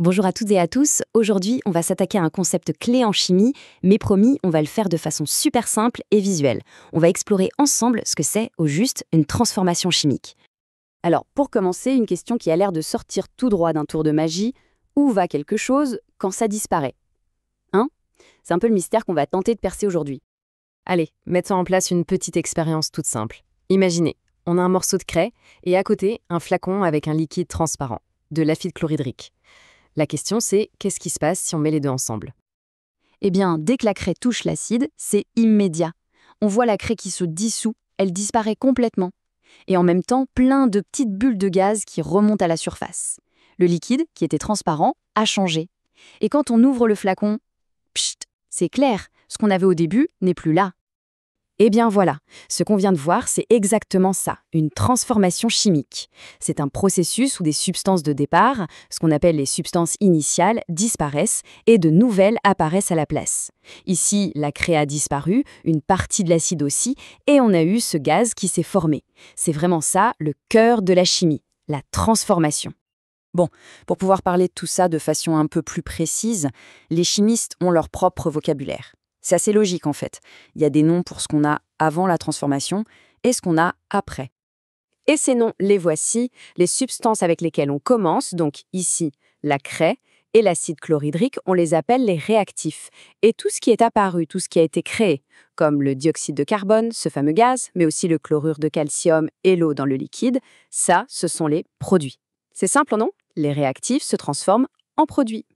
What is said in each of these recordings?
Bonjour à toutes et à tous, aujourd'hui on va s'attaquer à un concept clé en chimie, mais promis, on va le faire de façon super simple et visuelle. On va explorer ensemble ce que c'est, au juste, une transformation chimique. Alors, pour commencer, une question qui a l'air de sortir tout droit d'un tour de magie, où va quelque chose quand ça disparaît? Hein? C'est un peu le mystère qu'on va tenter de percer aujourd'hui. Allez, mettons en place une petite expérience toute simple. Imaginez, on a un morceau de craie et à côté, un flacon avec un liquide transparent, de l'acide chlorhydrique. La question c'est, qu'est-ce qui se passe si on met les deux ensemble? Eh bien, dès que la craie touche l'acide, c'est immédiat. On voit la craie qui se dissout, elle disparaît complètement. Et en même temps, plein de petites bulles de gaz qui remontent à la surface. Le liquide, qui était transparent, a changé. Et quand on ouvre le flacon, pchit, c'est clair, ce qu'on avait au début n'est plus là. Eh bien voilà, ce qu'on vient de voir, c'est exactement ça, une transformation chimique. C'est un processus où des substances de départ, ce qu'on appelle les substances initiales, disparaissent et de nouvelles apparaissent à la place. Ici, la craie a disparu, une partie de l'acide aussi, et on a eu ce gaz qui s'est formé. C'est vraiment ça, le cœur de la chimie, la transformation. Bon, pour pouvoir parler de tout ça de façon un peu plus précise, les chimistes ont leur propre vocabulaire. C'est assez logique en fait. Il y a des noms pour ce qu'on a avant la transformation et ce qu'on a après. Et ces noms, les voici, les substances avec lesquelles on commence, donc ici la craie et l'acide chlorhydrique, on les appelle les réactifs. Et tout ce qui est apparu, tout ce qui a été créé, comme le dioxyde de carbone, ce fameux gaz, mais aussi le chlorure de calcium et l'eau dans le liquide, ça, ce sont les produits. C'est simple, non? Les réactifs se transforment en produits.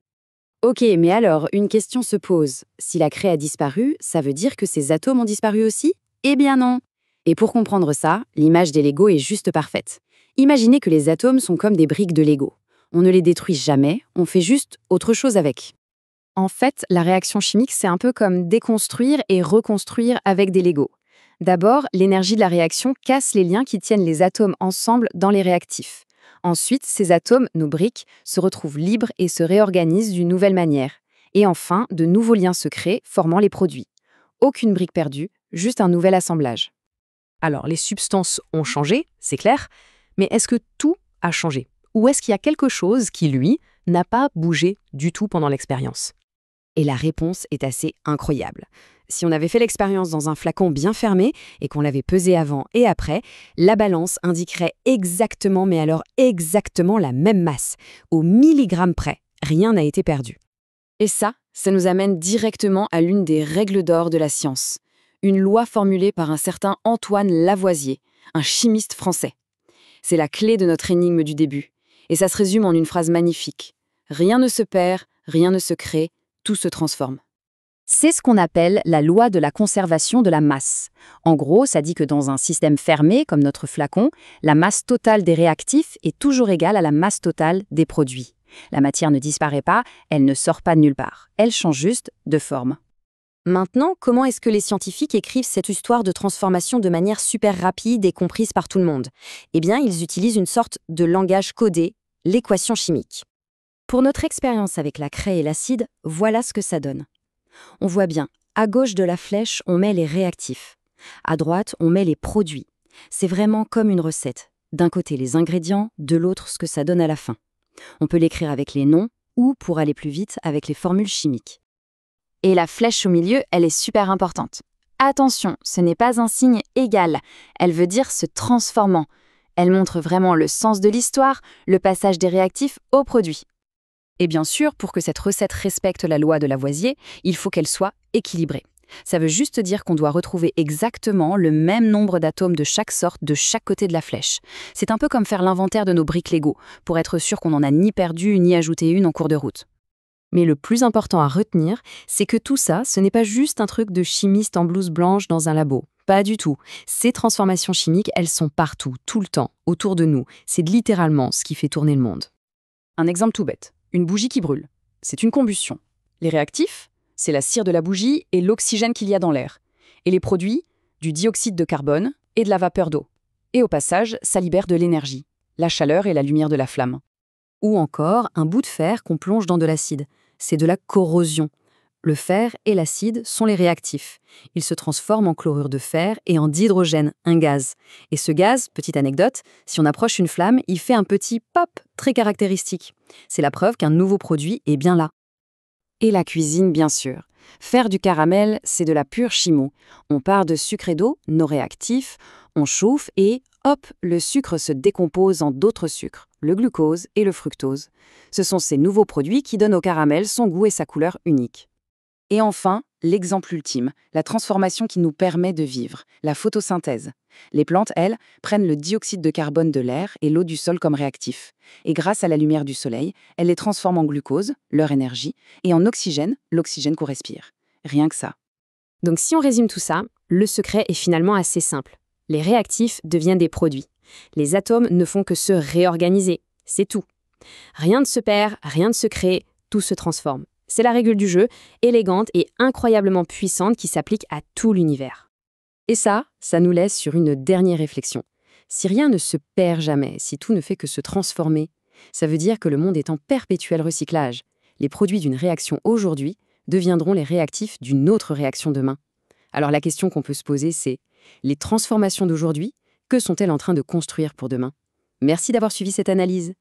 Ok, mais alors, une question se pose. Si la craie a disparu, ça veut dire que ces atomes ont disparu aussi? Eh bien non. Et pour comprendre ça, l'image des Lego est juste parfaite. Imaginez que les atomes sont comme des briques de Lego. On ne les détruit jamais, on fait juste autre chose avec. En fait, la réaction chimique, c'est un peu comme déconstruire et reconstruire avec des Lego. D'abord, l'énergie de la réaction casse les liens qui tiennent les atomes ensemble dans les réactifs. Ensuite, ces atomes, nos briques, se retrouvent libres et se réorganisent d'une nouvelle manière. Et enfin, de nouveaux liens se créent, formant les produits. Aucune brique perdue, juste un nouvel assemblage. Alors, les substances ont changé, c'est clair, mais est-ce que tout a changé? Ou est-ce qu'il y a quelque chose qui, lui, n'a pas bougé du tout pendant l'expérience? Et la réponse est assez incroyable. Si on avait fait l'expérience dans un flacon bien fermé et qu'on l'avait pesé avant et après, la balance indiquerait exactement, mais alors exactement la même masse, au milligramme près. Rien n'a été perdu. Et ça nous amène directement à l'une des règles d'or de la science. Une loi formulée par un certain Antoine Lavoisier, un chimiste français. C'est la clé de notre énigme du début. Et ça se résume en une phrase magnifique. Rien ne se perd, rien ne se crée, tout se transforme. C'est ce qu'on appelle la loi de la conservation de la masse. En gros, ça dit que dans un système fermé, comme notre flacon, la masse totale des réactifs est toujours égale à la masse totale des produits. La matière ne disparaît pas, elle ne sort pas de nulle part. Elle change juste de forme. Maintenant, comment est-ce que les scientifiques écrivent cette histoire de transformation de manière super rapide et comprise par tout le monde? Eh bien, ils utilisent une sorte de langage codé, l'équation chimique. Pour notre expérience avec la craie et l'acide, voilà ce que ça donne. On voit bien, à gauche de la flèche, on met les réactifs. À droite, on met les produits. C'est vraiment comme une recette. D'un côté, les ingrédients, de l'autre, ce que ça donne à la fin. On peut l'écrire avec les noms ou, pour aller plus vite, avec les formules chimiques. Et la flèche au milieu, elle est super importante. Attention, ce n'est pas un signe égal. Elle veut dire se transformant. Elle montre vraiment le sens de l'histoire, le passage des réactifs aux produits. Et bien sûr, pour que cette recette respecte la loi de Lavoisier, il faut qu'elle soit équilibrée. Ça veut juste dire qu'on doit retrouver exactement le même nombre d'atomes de chaque sorte de chaque côté de la flèche. C'est un peu comme faire l'inventaire de nos briques Lego, pour être sûr qu'on n'en a ni perdu ni ajouté une en cours de route. Mais le plus important à retenir, c'est que tout ça, ce n'est pas juste un truc de chimiste en blouse blanche dans un labo. Pas du tout. Ces transformations chimiques, elles sont partout, tout le temps, autour de nous. C'est littéralement ce qui fait tourner le monde. Un exemple tout bête. Une bougie qui brûle. C'est une combustion. Les réactifs, c'est la cire de la bougie et l'oxygène qu'il y a dans l'air. Et les produits, du dioxyde de carbone et de la vapeur d'eau. Et au passage, ça libère de l'énergie, la chaleur et la lumière de la flamme. Ou encore, un bout de fer qu'on plonge dans de l'acide. C'est de la corrosion. Le fer et l'acide sont les réactifs. Ils se transforment en chlorure de fer et en dihydrogène, un gaz. Et ce gaz, petite anecdote, si on approche une flamme, il fait un petit pop très caractéristique. C'est la preuve qu'un nouveau produit est bien là. Et la cuisine, bien sûr. Faire du caramel, c'est de la pure chimo. On part de sucre et d'eau, nos réactifs, on chauffe et, hop, le sucre se décompose en d'autres sucres, le glucose et le fructose. Ce sont ces nouveaux produits qui donnent au caramel son goût et sa couleur unique. Et enfin, l'exemple ultime, la transformation qui nous permet de vivre, la photosynthèse. Les plantes, elles, prennent le dioxyde de carbone de l'air et l'eau du sol comme réactifs. Et grâce à la lumière du soleil, elles les transforment en glucose, leur énergie, et en oxygène, l'oxygène qu'on respire. Rien que ça. Donc si on résume tout ça, le secret est finalement assez simple. Les réactifs deviennent des produits. Les atomes ne font que se réorganiser, c'est tout. Rien ne se perd, rien ne se crée, tout se transforme. C'est la règle du jeu, élégante et incroyablement puissante qui s'applique à tout l'univers. Et ça nous laisse sur une dernière réflexion. Si rien ne se perd jamais, si tout ne fait que se transformer, ça veut dire que le monde est en perpétuel recyclage. Les produits d'une réaction aujourd'hui deviendront les réactifs d'une autre réaction demain. Alors la question qu'on peut se poser, c'est les transformations d'aujourd'hui, que sont-elles en train de construire pour demain ? Merci d'avoir suivi cette analyse.